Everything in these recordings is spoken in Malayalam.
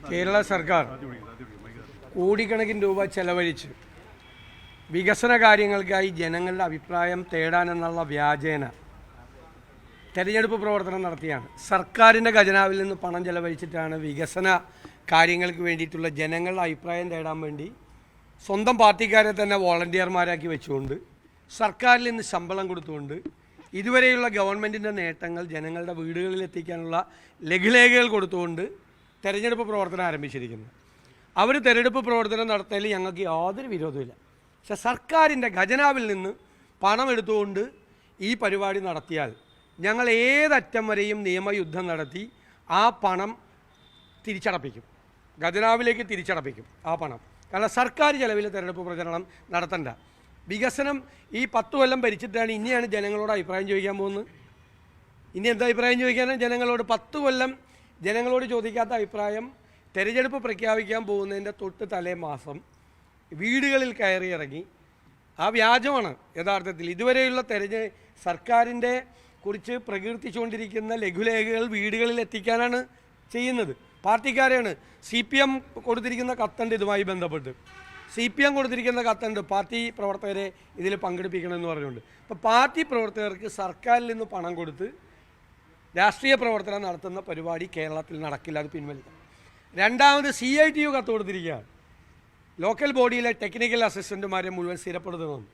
കേരള സർക്കാർ കോടിക്കണക്കിന് രൂപ ചെലവഴിച്ച് വികസന കാര്യങ്ങൾക്കായി ജനങ്ങളുടെ അഭിപ്രായം തേടാനെന്നുള്ള വ്യാജേന തെരഞ്ഞെടുപ്പ് പ്രവർത്തനം നടത്തിയാണ്. സർക്കാരിൻ്റെ ഖജനാവിൽ നിന്ന് പണം ചെലവഴിച്ചിട്ടാണ് വികസന കാര്യങ്ങൾക്ക് വേണ്ടിയിട്ടുള്ള ജനങ്ങളുടെ അഭിപ്രായം തേടാൻ വേണ്ടി സ്വന്തം പാർട്ടിക്കാരെ തന്നെ വോളണ്ടിയർമാരാക്കി വെച്ചുകൊണ്ട് സർക്കാരിൽ നിന്ന് ശമ്പളം കൊടുത്തുകൊണ്ട് ഇതുവരെയുള്ള ഗവൺമെൻറ്റിൻ്റെ നേട്ടങ്ങൾ ജനങ്ങളുടെ വീടുകളിൽ എത്തിക്കാനുള്ള ലഘുലേഖകൾ കൊടുത്തുകൊണ്ട് തെരഞ്ഞെടുപ്പ് പ്രവർത്തനം ആരംഭിച്ചിരിക്കുന്നു. അവർ തെരഞ്ഞെടുപ്പ് പ്രവർത്തനം നടത്തുന്നതിൽ ഞങ്ങൾക്ക് യാതൊരു വിരോധമില്ല. പക്ഷെ സർക്കാരിൻ്റെ ഖജനാവിൽ നിന്ന് പണം എടുത്തുകൊണ്ട് ഈ പരിപാടി നടത്തിയാൽ ഞങ്ങൾ ഏതറ്റം വരെയും നിയമയുദ്ധം നടത്തി ആ പണം തിരിച്ചടപ്പിക്കും, ഖജനാവിലേക്ക് തിരിച്ചടപ്പിക്കും ആ പണം. കാരണം സർക്കാർ ചെലവിൽ തെരഞ്ഞെടുപ്പ് പ്രചരണം നടത്തണ്ട. വികസനം ഈ 10 കൊല്ലം ഭരിച്ചിട്ടാണ് ഇനിയാണ് ജനങ്ങളോട് അഭിപ്രായം ചോദിക്കാൻ പോകുന്നത്. ഇനി എന്താ അഭിപ്രായം ചോദിക്കാനാണ് ജനങ്ങളോട്? 10 കൊല്ലം ജനങ്ങളോട് ചോദിക്കാത്ത അഭിപ്രായം തെരഞ്ഞെടുപ്പ് പ്രഖ്യാപിക്കാൻ പോകുന്നതിൻ്റെ തൊട്ട് തലേ മാസം വീടുകളിൽ കയറി ഇറങ്ങി ആ വ്യാജമാണ് യഥാർത്ഥത്തിൽ. ഇതുവരെയുള്ള സർക്കാരിൻ്റെ കുറിച്ച് പ്രകീർത്തിച്ചുകൊണ്ടിരിക്കുന്ന ലഘുലേഖകൾ വീടുകളിൽ എത്തിക്കാനാണ് ചെയ്യുന്നത്. പാർട്ടിക്കാരെയാണ്. CPM കൊടുത്തിരിക്കുന്ന കത്തുണ്ട് ഇതുമായി ബന്ധപ്പെട്ട്. CPM കൊടുത്തിരിക്കുന്ന കത്തുണ്ട് പാർട്ടി പ്രവർത്തകരെ ഇതിൽ പങ്കെടുപ്പിക്കണമെന്ന് പറഞ്ഞുകൊണ്ട്. അപ്പോൾ പാർട്ടി പ്രവർത്തകർക്ക് സർക്കാരിൽ നിന്ന് പണം കൊടുത്ത് രാഷ്ട്രീയ പ്രവർത്തനം നടത്തുന്ന പരിപാടി കേരളത്തിൽ നടക്കില്ല, അത് പിൻവലിക്കണം. രണ്ടാമത് CITU കത്ത് കൊടുത്തിരിക്കുകയാണ്. ലോക്കൽ ബോഡിയിലെ ടെക്നിക്കൽ അസിസ്റ്റൻറ്റുമാരെ മുഴുവൻ സ്ഥിരപ്പെടുത്തണം.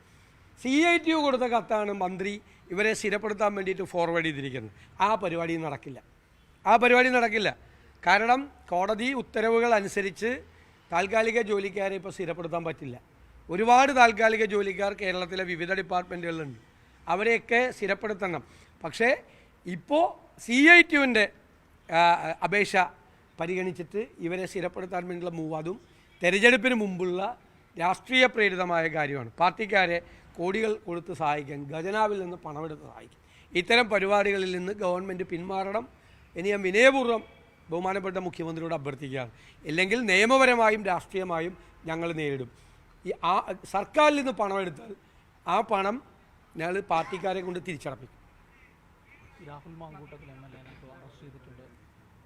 CITU കൊടുത്ത കത്താണ് മന്ത്രി ഇവരെ സ്ഥിരപ്പെടുത്താൻ വേണ്ടിയിട്ട് ഫോർവേഡ് ചെയ്തിരിക്കുന്നത്. ആ പരിപാടി നടക്കില്ല. കാരണം കോടതി ഉത്തരവുകൾ അനുസരിച്ച് താൽക്കാലിക ജോലിക്കാരെ ഇപ്പോൾ സ്ഥിരപ്പെടുത്താൻ പറ്റില്ല. ഒരുപാട് താൽക്കാലിക ജോലിക്കാർ കേരളത്തിലെ വിവിധ ഡിപ്പാർട്ട്മെൻറ്റുകളിലുണ്ട്. അവരെയൊക്കെ സ്ഥിരപ്പെടുത്തണം. പക്ഷേ ഇപ്പോൾ CITUവിൻ്റെ അപേക്ഷ പരിഗണിച്ചിട്ട് ഇവരെ സ്ഥിരപ്പെടുത്താൻ വേണ്ടിയുള്ള അതും തെരഞ്ഞെടുപ്പിന് മുമ്പുള്ള രാഷ്ട്രീയ പ്രേരിതമായ കാര്യമാണ്. പാർട്ടിക്കാരെ കോടികൾ കൊടുത്ത് സഹായിക്കാൻ, ഖജനാവിൽ നിന്ന് പണമെടുത്ത് സഹായിക്കാൻ. ഇത്തരം പരിപാടികളിൽ നിന്ന് ഗവൺമെൻറ് പിന്മാറണം. ഇനി ഞാൻ വിനയപൂർവ്വം ബഹുമാനപ്പെട്ട മുഖ്യമന്ത്രിയോട് അഭ്യർത്ഥിക്കുകയാണ്. ഇല്ലെങ്കിൽ നിയമപരമായും രാഷ്ട്രീയമായും ഞങ്ങൾ നേരിടും. സർക്കാരിൽ നിന്ന് പണമെടുത്താൽ ആ പണം ഞങ്ങൾ പാർട്ടിക്കാരെ കൊണ്ട് തിരിച്ചടപ്പിക്കും. രാഹുൽ മാങ്കൂട്ടത്തിൽ അറസ്റ്റ് ചെയ്തിട്ടുണ്ട്.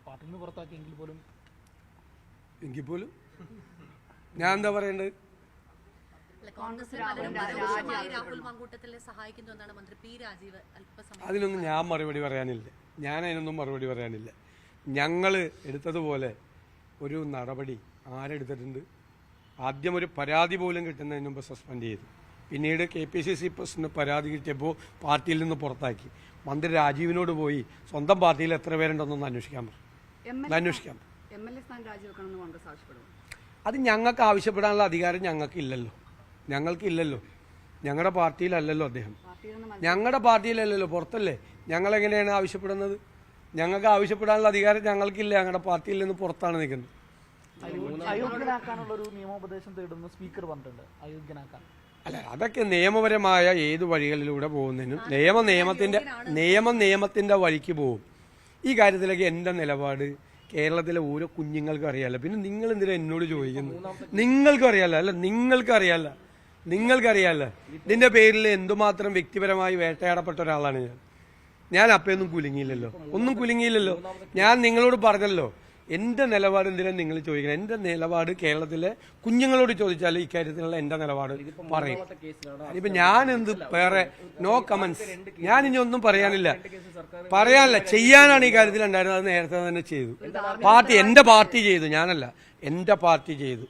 പാർട്ടിയിൽ നിന്ന് പുറത്താക്കിയെങ്കിൽ പോലും ഞാൻ എന്താ പറയേണ്ടത്? അതിനൊന്നും ഞാൻ മറുപടി പറയാനില്ല. ഞങ്ങൾ എടുത്തതുപോലെ ഒരു നടപടി ആരെടുത്തിട്ടുണ്ട്? ആദ്യം ഒരു പരാതി പോലും കിട്ടുന്നതിന് മുമ്പ് സസ്പെൻഡ് ചെയ്തു. പിന്നീട് KPCC പ്രസിഡന്റ് പരാതി കിട്ടിയപ്പോൾ പാർട്ടിയിൽ നിന്ന് പുറത്താക്കി. മന്ത്രി രാജീവിനോട് പോയി സ്വന്തം പാർട്ടിയിൽ എത്ര പേരുണ്ടെന്നൊന്ന് അന്വേഷിക്കാൻ പറഞ്ഞു. അത് ഞങ്ങൾക്ക് ആവശ്യപ്പെടാനുള്ള അധികാരം ഞങ്ങൾക്കില്ലല്ലോ. ഞങ്ങളുടെ പാർട്ടിയിലല്ലല്ലോ അദ്ദേഹം. ഞങ്ങളുടെ പാർട്ടിയിലല്ലല്ലോ, പുറത്തല്ലേ. ഞങ്ങളെങ്ങനെയാണ് ആവശ്യപ്പെടുന്നത്? ഞങ്ങൾക്ക് ആവശ്യപ്പെടാനുള്ള അധികാരം ഞങ്ങൾക്കില്ല. ഞങ്ങളുടെ പാർട്ടിയിൽ നിന്ന് പുറത്താണ് നിൽക്കുന്നത്. അല്ല, അതൊക്കെ നിയമപരമായ ഏത് വഴികളിലൂടെ പോകുന്നതിനും നിയമത്തിന്റെ വഴിക്ക് പോകും. ഈ കാര്യത്തിലൊക്കെ എൻ്റെ നിലപാട് കേരളത്തിലെ ഓരോ കുഞ്ഞുങ്ങൾക്കും അറിയാമല്ലോ. പിന്നെ നിങ്ങൾ എന്തിനാ എന്നോട് ചോദിക്കുന്നു? നിങ്ങൾക്കറിയാലോ. ഇതിന്റെ പേരിൽ എന്തുമാത്രം വ്യക്തിപരമായി വേട്ടയാടപ്പെട്ട ഒരാളാണ് ഞാൻ അപ്പൊന്നും കുലുങ്ങിയില്ലല്ലോ. ഞാൻ നിങ്ങളോട് പറഞ്ഞല്ലോ എൻ്റെ നിലപാട്. എന്തിനാണ് നിങ്ങൾ ചോദിക്കുന്നത്? എൻ്റെ നിലപാട് കേരളത്തിലെ കുഞ്ഞുങ്ങളോട് ചോദിച്ചാൽ ഇക്കാര്യത്തിലുള്ള എൻ്റെ നിലപാട് പറയും. ഇപ്പൊ ഞാൻ വേറെ നോ കമന്റ്സ്. ഞാൻ ഇനി ഒന്നും പറയാനില്ല. ചെയ്യാനാണ് ഈ കാര്യത്തിൽ ഉണ്ടായിരുന്നത്. അത് നേരത്തെ തന്നെ ചെയ്തു. എൻ്റെ പാർട്ടി ചെയ്തു, ഞാനല്ല. എൻ്റെ പാർട്ടി ചെയ്തു.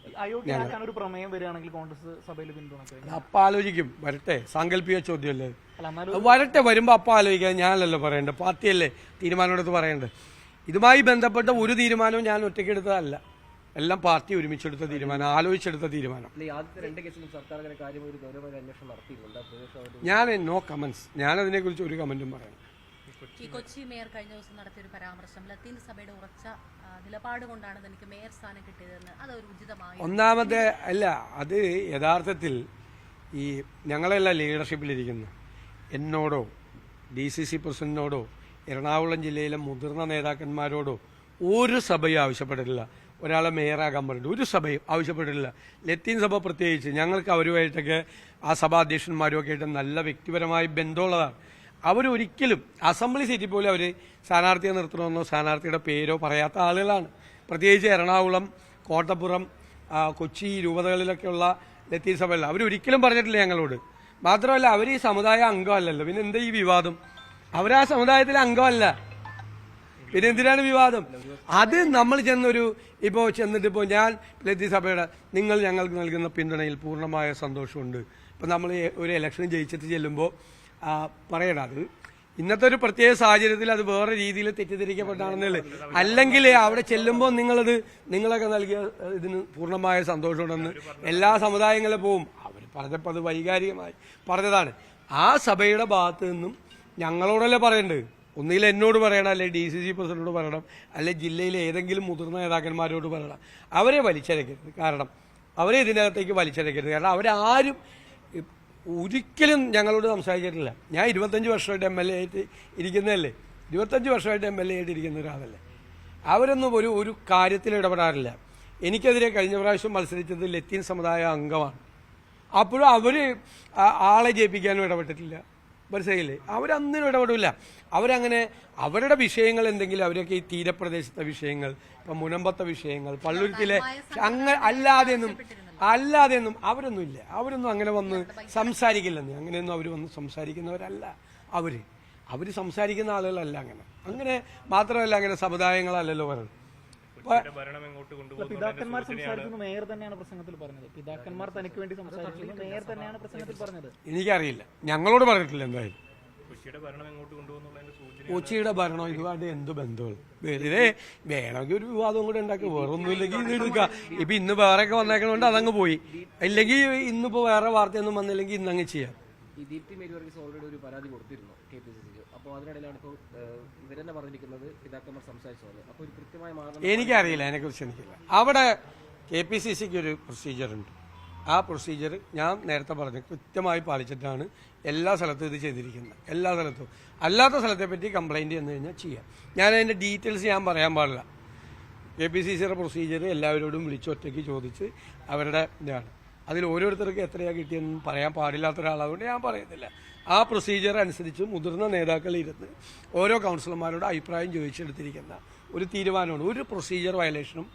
അപ്പ ആലോചിക്കും. വരട്ടെ, സാങ്കല്പിക ചോദ്യമല്ലേ. വരുമ്പോ അപ്പ ആലോചിക്കാൻ ഞാനല്ലല്ലോ പറയേണ്ടത്. പാർട്ടിയല്ലേ തീരുമാനമെടുത്ത് പറയേണ്ടത്. ഇതുമായി ബന്ധപ്പെട്ട ഒരു തീരുമാനവും ഞാൻ ഒറ്റയ്ക്കെടുത്തതല്ല. എല്ലാം പാർട്ടി ഒരുമിച്ചെടുത്ത തീരുമാനം, ആലോചിച്ചെടുത്ത തീരുമാനം. ഞാൻ നോ കമന്റ്സ്. ഞാൻ അതിനെക്കുറിച്ച് ഒരു കമന്റും പറയാം. കൊച്ചി മേയർ കഴിഞ്ഞ ദിവസം നടത്തിയ ഒരു പരാമർശം ലത്തീൻ സഭയുടെ ഉറച്ച നിലപാട് കൊണ്ടാണ് തനിക്ക് മേയർ സ്ഥാനം കിട്ടിയതെന്ന്, അതൊരു ഉചിതമായി? ഒന്നാമത്തെ അല്ല, അത് യഥാർത്ഥത്തിൽ ഈ ഞങ്ങളെല്ലാം ലീഡർഷിപ്പിലിരിക്കുന്നു. എന്നോടോ DCC പ്രസിഡന്റിനോടോ എറണാകുളം ജില്ലയിലെ മുതിർന്ന നേതാക്കന്മാരോടോ ഒരു സഭയും ആവശ്യപ്പെട്ടിട്ടില്ല ഒരാളെ മേയറാകാൻ പറഞ്ഞിട്ട്. ഒരു സഭയും ആവശ്യപ്പെട്ടിട്ടില്ല. ലത്തീൻ സഭ പ്രത്യേകിച്ച് ഞങ്ങൾക്ക് അവരുമായിട്ടൊക്കെ ആ സഭാധ്യക്ഷന്മാരുമൊക്കെ ആയിട്ട് നല്ല വ്യക്തിപരമായ ബന്ധമുള്ളതാണ്. അവരൊരിക്കലും അസംബ്ലി സീറ്റിൽ പോലും അവർ സ്ഥാനാർത്ഥിയെ നിർത്തണമെന്നോ സ്ഥാനാർത്ഥിയുടെ പേരോ പറയാത്ത ആളുകളാണ്. പ്രത്യേകിച്ച് എറണാകുളം, കോട്ടപ്പുറം, കൊച്ചി രൂപതകളിലൊക്കെയുള്ള ലത്തീൻ സഭകളിൽ അവരൊരിക്കലും പറഞ്ഞിട്ടില്ല ഞങ്ങളോട്. മാത്രമല്ല അവർ ഈ സമുദായ അംഗമല്ലല്ലോ, പിന്നെ എന്താ ഈ വിവാദം? അവരാ സമുദായത്തിലെ അംഗമല്ല, പിന്നെ എന്തിനാണ് വിവാദം? അത് നമ്മൾ ചെന്നിട്ടിപ്പോൾ ഞാൻ ലത്തീൻ സഭയുടെ നിങ്ങൾ ഞങ്ങൾക്ക് നൽകുന്ന പിന്തുണയിൽ പൂർണ്ണമായ സന്തോഷമുണ്ട്. ഇപ്പം നമ്മൾ ഒരു ഇലക്ഷൻ ജയിച്ചിട്ട് ചെല്ലുമ്പോൾ പറയണം, അത് ഇന്നത്തെ ഒരു പ്രത്യേക സാഹചര്യത്തിൽ അത് വേറെ രീതിയിൽ തെറ്റിദ്ധരിക്കപ്പെട്ടാണെന്നല്ലേ. അല്ലെങ്കിൽ അവിടെ ചെല്ലുമ്പോൾ നിങ്ങളൊക്കെ നൽകിയ ഇതിന് പൂർണ്ണമായ സന്തോഷമുണ്ടെന്ന് എല്ലാ സമുദായങ്ങളും പോവും. അവർ പറഞ്ഞപ്പോൾ അത് വൈകാരികമായി പറഞ്ഞതാണ്. ആ സഭയുടെ ഭാഗത്ത് നിന്നും ഞങ്ങളോടല്ലേ പറയേണ്ടത്. ഒന്നുകിൽ എന്നോട് പറയണം, അല്ലെങ്കിൽ DCC പ്രസിഡന്റിനോട് പറയണം, അല്ലെങ്കിൽ ജില്ലയിലെ ഏതെങ്കിലും മുതിർന്ന നേതാക്കന്മാരോട് പറയണം. അവരെ വലിച്ചഴക്കരുത്, കാരണം അവരെ ഇതിനകത്തേക്ക് വലിച്ചഴക്കരുത്. കാരണം അവരാരും ഒരിക്കലും ഞങ്ങളോട് സംസാരിച്ചിട്ടില്ല. ഞാൻ 25 വർഷമായിട്ട് MLA ആയിട്ട് ഇരിക്കുന്നതല്ലേ, 25 വർഷമായിട്ട് MLA ആയിട്ട് ഇരിക്കുന്ന ഒരാളല്ലേ. അവരൊന്നും ഒരു കാര്യത്തിൽ ഇടപെടാറില്ല. എനിക്കെതിരെ കഴിഞ്ഞ പ്രാവശ്യം മത്സരിച്ചത് ലത്തീൻ സമുദായ അംഗമാണ്. അപ്പോഴും അവർ ആളെ ജയിപ്പിക്കാനും ഇടപെട്ടിട്ടില്ല. മനസ്സിലായില്ലേ? അവരന്നിനും ഇടപെടില്ല. അവരങ്ങനെ അവരുടെ വിഷയങ്ങൾ എന്തെങ്കിലും അവരൊക്കെ ഈ തീരപ്രദേശത്തെ വിഷയങ്ങൾ, ഇപ്പം മുനമ്പത്തെ വിഷയങ്ങൾ, പള്ളുരുത്തിലെ അല്ലാതെയൊന്നും അവരൊന്നും ഇല്ല. അവരൊന്നും അങ്ങനെ വന്ന് സംസാരിക്കില്ലെന്ന്. അങ്ങനെയൊന്നും അവർ വന്ന് സംസാരിക്കുന്നവരല്ല. അവർ സംസാരിക്കുന്ന ആളുകളല്ല. അങ്ങനെ മാത്രമല്ല, അങ്ങനെ സമുദായങ്ങളല്ലല്ലോ പറയുന്നത്. പിതാക്കന്മാർ സംസാരിക്കുന്നു മേയർ തന്നെയാണ് പ്രസംഗത്തിൽ പറഞ്ഞത്. പിതാക്കന്മാർ തനിക്ക് വേണ്ടി സംസാരിക്കുന്നു മേയർ തന്നെയാണ് പ്രസംഗത്തിൽ പറഞ്ഞത്. എനിക്കറിയില്ല, ഞങ്ങളോട് പറഞ്ഞിട്ടില്ല. എന്തായാലും കൊച്ചിയുടെ ഭരണം ഇതുമായിട്ട് എന്ത് ബന്ധമുള്ളൂ? വെറുതെ വേണമെങ്കിൽ ഒരു വിവാദം കൂടെ ഉണ്ടാക്കി, വേറെ ഒന്നുമില്ലെങ്കിൽ ഇത് എടുക്കുക. ഇപ്പൊ ഇന്ന് വേറെയൊക്കെ വന്നേക്കണോണ്ട് അതങ്ങ് പോയി. ഇല്ലെങ്കിൽ ഇന്നിപ്പോ വേറെ വാർത്തയൊന്നും വന്നില്ലെങ്കിൽ ഇന്നങ്ങ് ചെയ്യാം. ഈ ദീപ്തി മേരി വർഗീസ് ഓൾറെഡി ഒരു പരാതി കൊടുത്തിരുന്നു KPCCക്ക്. അപ്പോൾ അതിനിടയിലാണ് ഇപ്പോൾ ഇവരെന്നെ പറഞ്ഞിരിക്കുന്നത് പിതാക്കന്മാർ സംസാരിച്ചത്. അപ്പോൾ ഒരു കൃത്യമായ മാർഗം എനിക്കറിയില്ല, അതിനെക്കുറിച്ച് എനിക്കില്ല. അവിടെ KPCCക്ക് ഒരു പ്രൊസീജിയറുണ്ട്. ആ പ്രൊസീജിയർ ഞാൻ നേരത്തെ പറഞ്ഞു കൃത്യമായി പാലിച്ചിട്ടാണ് എല്ലാ സ്ഥലത്തും ഇത് ചെയ്തിരിക്കുന്നത്. എല്ലാ സ്ഥലത്തും. അല്ലാത്ത സ്ഥലത്തെ പറ്റി കംപ്ലൈൻറ്റ് ചെന്ന് കഴിഞ്ഞാൽ ചെയ്യാം. ഞാൻ അതിൻ്റെ ഡീറ്റെയിൽസ് ഞാൻ പറയാൻ പാടില്ല. KPCCയുടെ പ്രൊസീജിയർ എല്ലാവരോടും വിളിച്ചൊറ്റയ്ക്ക് ചോദിച്ച് അവരുടെ ഇതാണ്. അതിൽ ഓരോരുത്തർക്ക് എത്രയാണ് കിട്ടിയെന്ന് പറയാൻ പാടില്ലാത്ത ഒരാളായതുകൊണ്ട് ഞാൻ പറയുന്നില്ല. ആ പ്രൊസീജിയർ അനുസരിച്ച് മുതിർന്ന നേതാക്കൾ ഇരുന്ന് ഓരോ കൗൺസിലർമാരോട് അഭിപ്രായം ചോദിച്ചെടുത്തിരിക്കുന്ന ഒരു തീരുമാനമാണ്. ഒരു പ്രൊസീജിയർ വയലേഷനും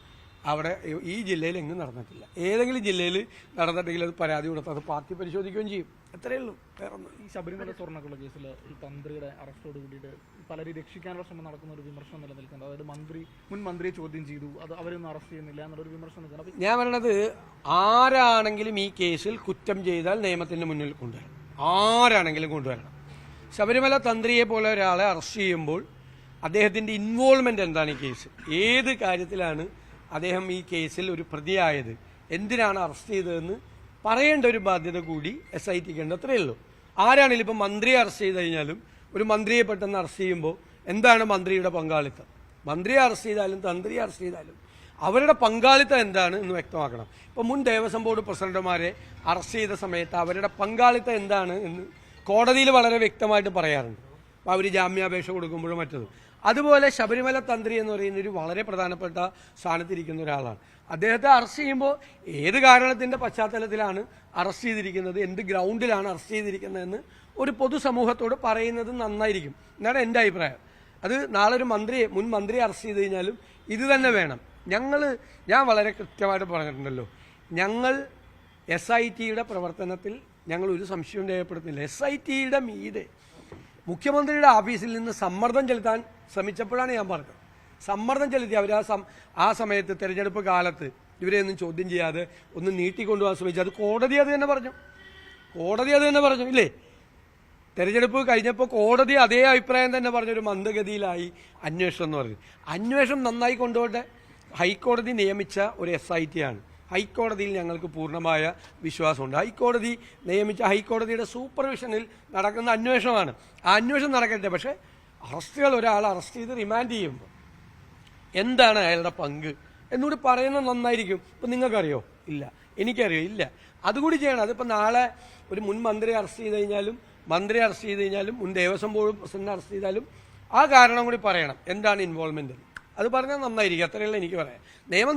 അവിടെ ഈ ജില്ലയിൽ എങ്ങും നടന്നിട്ടില്ല. ഏതെങ്കിലും ജില്ലയിൽ നടന്നിട്ടെങ്കിൽ അത് പരാതി കൊടുത്ത് അത് പാർട്ടി പരിശോധിക്കുകയും ചെയ്യും. അത്രയേ ഉള്ളൂ, വേറൊന്നും. ഈ ശബരിമല സ്വർണ്ണക്കുള്ള കേസിൽ ഈ തന്ത്രിയുടെ അറസ്റ്റോട് കൂടിയിട്ട് പലരും രക്ഷിക്കാനുള്ള ശ്രമം നടക്കുന്ന ഒരു വിമർശനം നിലനിൽക്കുന്നുണ്ട്. അതായത് മുൻ മന്ത്രിയെ ചോദ്യം ചെയ്തു, അത് അവരൊന്നും അറസ്റ്റ് ചെയ്യുന്നില്ല എന്നുള്ളൊരു വിമർശനം നിൽക്കുന്നത്. ഞാൻ പറയണത്, ആരാണെങ്കിലും ഈ കേസിൽ കുറ്റം ചെയ്താൽ നിയമത്തിന്റെ മുന്നിൽ കൊണ്ടുവരണം. ആരാണെങ്കിലും കൊണ്ടുവരണം. ശബരിമല തന്ത്രിയെ പോലെ ഒരാളെ അറസ്റ്റ് ചെയ്യുമ്പോൾ അദ്ദേഹത്തിന്റെ ഇൻവോൾവ്മെന്റ് എന്താണ് ഈ കേസ്, ഏത് കാര്യത്തിലാണ് അദ്ദേഹം ഈ കേസിൽ ഒരു പ്രതിയായത്, എന്തിനാണ് അറസ്റ്റ് ചെയ്തതെന്ന് പറയേണ്ട ഒരു ബാധ്യത കൂടി SITക്ക് ഉണ്ട്. അത്രയേ ഉള്ളൂ. ആരാണെങ്കിലും ഇപ്പം മന്ത്രിയെ അറസ്റ്റ് ചെയ്ത് കഴിഞ്ഞാലും ഒരു മന്ത്രിയെ പെട്ടെന്ന് അറസ്റ്റ് ചെയ്യുമ്പോൾ എന്താണ് മന്ത്രിയുടെ പങ്കാളിത്തം? മന്ത്രിയെ അറസ്റ്റ് ചെയ്താലും തന്ത്രിയെ അറസ്റ്റ് ചെയ്താലും അവരുടെ പങ്കാളിത്തം എന്താണ് എന്ന് വ്യക്തമാക്കണം. ഇപ്പം മുൻ ദേവസ്വം ബോർഡ് പ്രസിഡന്റുമാരെ അറസ്റ്റ് ചെയ്ത സമയത്ത് അവരുടെ പങ്കാളിത്തം എന്താണ് എന്ന് കോടതിയിൽ വളരെ വ്യക്തമായിട്ട് പറയാറുണ്ട്. അപ്പോൾ അവർ ജാമ്യാപേക്ഷ കൊടുക്കുമ്പോഴും മറ്റതും. അതുപോലെ ശബരിമല തന്ത്രി എന്ന് പറയുന്ന ഒരു വളരെ പ്രധാനപ്പെട്ട സ്ഥാനത്തിരിക്കുന്ന ഒരാളാണ്. അദ്ദേഹത്തെ അറസ്റ്റ് ചെയ്യുമ്പോൾ ഏത് കാരണത്തിന്റെ പശ്ചാത്തലത്തിലാണ് അറസ്റ്റ് ചെയ്തിരിക്കുന്നത്, എന്ത് ഗ്രൗണ്ടിലാണ് അറസ്റ്റ് ചെയ്തിരിക്കുന്നതെന്ന് ഒരു പൊതുസമൂഹത്തോട് പറയുന്നത് നന്നായിരിക്കും എന്നാണ് എൻ്റെ അഭിപ്രായം. അത് നാളെ ഒരു മുൻ മന്ത്രിയെ അറസ്റ്റ് ചെയ്ത് കഴിഞ്ഞാലും ഇത് തന്നെ വേണം. ഞാൻ വളരെ കൃത്യമായിട്ട് പറഞ്ഞിട്ടുണ്ടല്ലോ, ഞങ്ങൾ SITയുടെ പ്രവർത്തനത്തിൽ ഞങ്ങൾ ഒരു സംശയവും രേഖപ്പെടുത്തുന്നില്ല. SITയുടെ മീതെ മുഖ്യമന്ത്രിയുടെ ഓഫീസിൽ നിന്ന് സമ്മർദ്ദം ചെലുത്താൻ ശ്രമിച്ചപ്പോഴാണ് ഞാൻ പറഞ്ഞത്. സമ്മർദ്ദം ചെലുത്തി അവർ ആ സമയത്ത് തെരഞ്ഞെടുപ്പ് കാലത്ത് ഇവരെയൊന്നും ചോദ്യം ചെയ്യാതെ ഒന്ന് നീട്ടിക്കൊണ്ടുപോകാൻ ശ്രമിച്ചു. അത് കോടതി അത് തന്നെ പറഞ്ഞു ഇല്ലേ? തെരഞ്ഞെടുപ്പ് കഴിഞ്ഞപ്പോൾ കോടതി അതേ അഭിപ്രായം തന്നെ പറഞ്ഞൊരു മന്ദഗതിയിലായി അന്വേഷണം എന്ന് പറഞ്ഞു. അന്വേഷണം നന്നായി കൊണ്ടുപോട്ടെ. ഹൈക്കോടതി നിയമിച്ച ഒരു SIT ആണ്. ഹൈക്കോടതിയിൽ ഞങ്ങൾക്ക് പൂർണ്ണമായ വിശ്വാസമുണ്ട്. ഹൈക്കോടതി നിയമിച്ച ഹൈക്കോടതിയുടെ സൂപ്പർവിഷനിൽ നടക്കുന്ന അന്വേഷണമാണ്. ആ അന്വേഷണം നടക്കട്ടെ. പക്ഷേ ഒരാളെ അറസ്റ്റ് ചെയ്ത് റിമാൻഡ് ചെയ്യുമ്പോൾ എന്താണ് അയാളുടെ പങ്ക് എന്നുകൂടി പറയുന്നത് നന്നായിരിക്കും. ഇപ്പം നിങ്ങൾക്കറിയോ? ഇല്ല. എനിക്കറിയോ? ഇല്ല. അതുകൂടി ചെയ്യണം. അതിപ്പോൾ നാളെ ഒരു മുൻ മന്ത്രിയെ അറസ്റ്റ് ചെയ്ത് കഴിഞ്ഞാലും മുൻ ദേവസ്വം ബോർഡ് പ്രസിഡന്റ് അറസ്റ്റ് ചെയ്താലും ആ കാരണം കൂടി പറയണം, എന്താണ് ഇൻവോൾവ്മെന്റ്. അത് പറഞ്ഞാൽ നന്നായിരിക്കും. അത്രയല്ല എനിക്ക് പറയാം.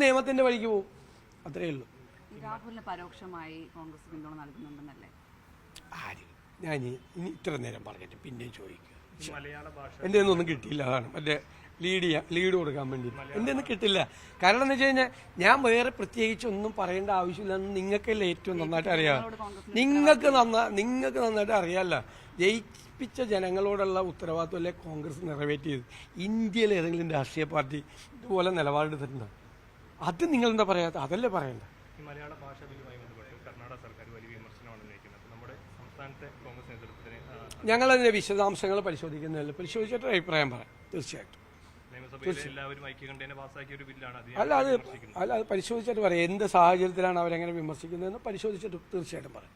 നിയമത്തിന്റെ വഴിക്ക് പോകും. അത്രയേ ഉള്ളൂ. രാഹുലിന് പരോക്ഷമായി കോൺഗ്രസ് പിന്തുണ നൽകുന്നുണ്ടെന്നല്ലേ? ആര്? ഞാൻ ഇനി ഇത്ര നേരം പറഞ്ഞിട്ട് പിന്നെയും ചോദിക്കുക. എൻ്റെ ഒന്നും കിട്ടിയില്ല. അതാണ് മറ്റേ ലീഡ് കൊടുക്കാൻ വേണ്ടി എൻ്റെ ഒന്നും കിട്ടില്ല. കാരണം എന്ന് വെച്ച് കഴിഞ്ഞാൽ ഞാൻ വേറെ പ്രത്യേകിച്ച് ഒന്നും പറയേണ്ട ആവശ്യമില്ലെന്ന് നിങ്ങൾക്കല്ലേ ഏറ്റവും നന്നായിട്ട് അറിയാം. നിങ്ങൾക്ക് നന്നായിട്ട് അറിയാമല്ലോ. ജയിപ്പിച്ച ജനങ്ങളോടുള്ള ഉത്തരവാദിത്വമല്ലേ കോൺഗ്രസ് നിറവേറ്റ് ചെയ്ത്. ഇന്ത്യയിൽ ഏതെങ്കിലും രാഷ്ട്രീയ പാർട്ടി ഇതുപോലെ നിലപാടെടുത്തിട്ടുണ്ടോ? അത് നിങ്ങളെന്താ പറയാത്ത? അതല്ലേ പറയണ്ട. ഈ മലയാള ഭാഷ ബില്ലുമായി ബന്ധപ്പെട്ട് കർണാടക സർക്കാർ വലിയ വിമർശനമാണ് ഉന്നയിക്കുന്നത്. നമ്മുടെ സംസ്ഥാനത്തെ കോൺഗ്രസ് നേതൃത്വത്തിന് ഞങ്ങളതിൻ്റെ വിശദാംശങ്ങൾ പരിശോധിക്കുന്നതല്ല, പരിശോധിച്ചിട്ട് അഭിപ്രായം പറയാം തീർച്ചയായിട്ടും. നിയമസഭയിൽ എല്ലാവരും ഐക്യകണ്ഠേന പാസ്സാക്കിയ ഒരു ബില്ലാണ് അത്. അത് പരിശോധിച്ചിട്ട് പറയാം. എന്ത് സാഹചര്യത്തിലാണ് അവരെങ്ങനെ വിമർശിക്കുന്നതെന്ന് പരിശോധിച്ചിട്ട് തീർച്ചയായിട്ടും പറയാം.